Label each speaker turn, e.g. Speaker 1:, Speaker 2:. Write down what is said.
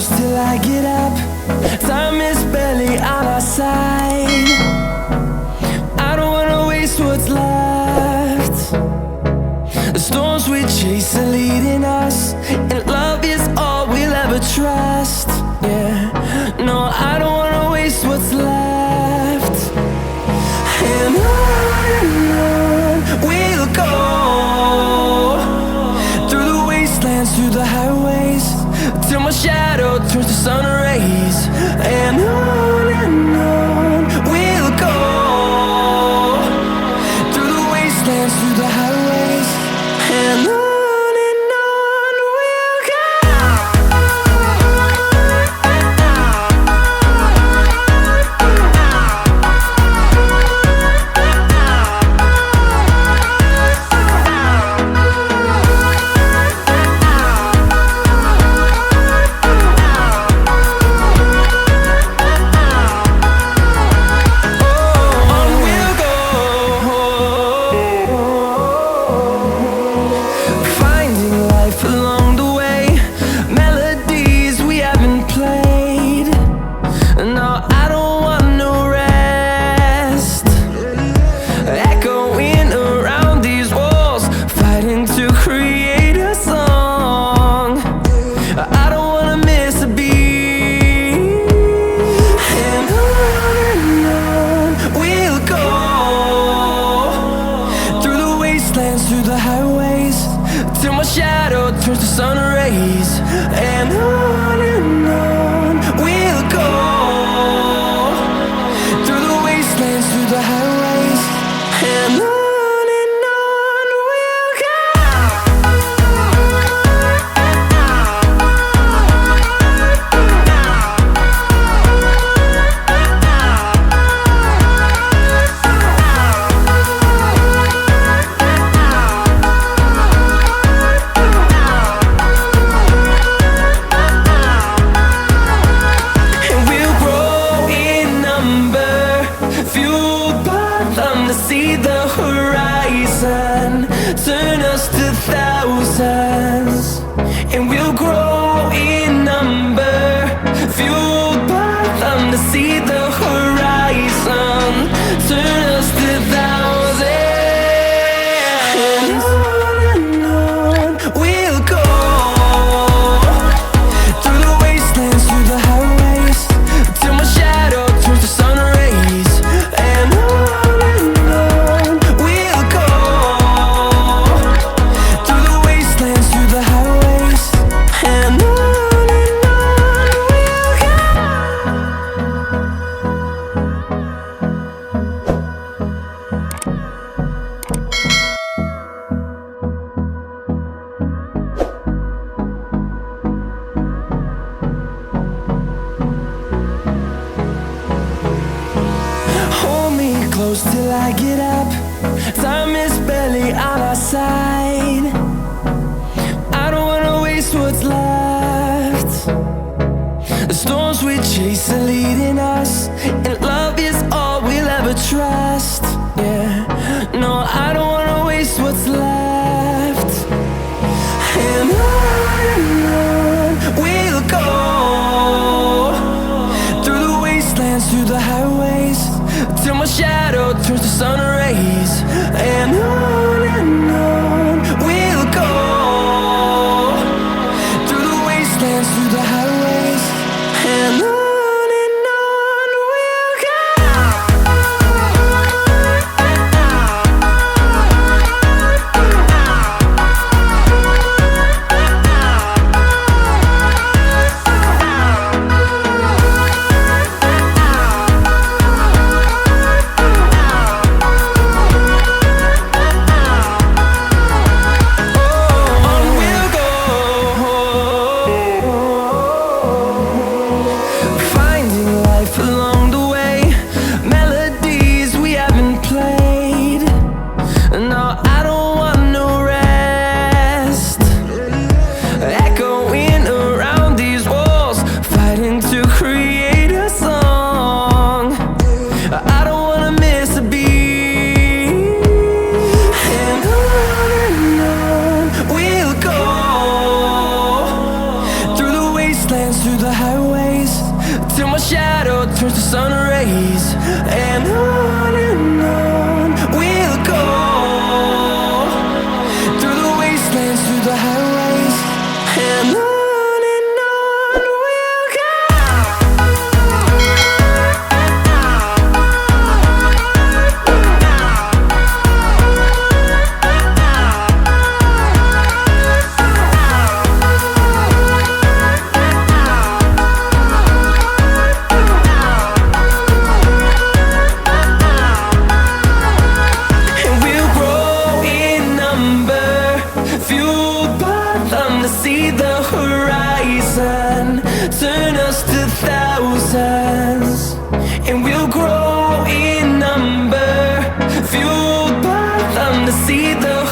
Speaker 1: close till I get up. Time is barely on our side. I don't wanna waste what's left. The storms we chase are leading us, and love is all we'll ever trust. Yeah, no, I don't wanna waste what's left. And on we'll go, through the wastelands, through the highways, till my shadow turns to sun rays. And on we'll go, through the wastelands, through the highways, and on we'll go. Through the highways, till my shadow turns to sun rays. And on we'll go, through the wastelands, through the highways, and on we'll go. See the horizon turn us to thousands, and we'll grow in number, fueled by them. To see the horizon turn us to thousands, and on we'll go, through the wastelands, through the highways, till my shadow turns to sun rays. And close till I get up. Time is barely on our side. I don't wanna waste what's left. The storms we chase are leading us, and love is all we'll ever trust. Yeah, no, I don't wanna waste what's left. And on we'll go, through the wastelands, through the highways, till my shadow turns to sun rays. And on we'll go, through the wastelands, through the highways, and on we'll go. world turns to sun rays, and on we'll go, through the wastelands, through the highways, and on we'll go. Fueled by them to see the horizon, turn us to thousands, and we'll grow in number. Fueled by them to see the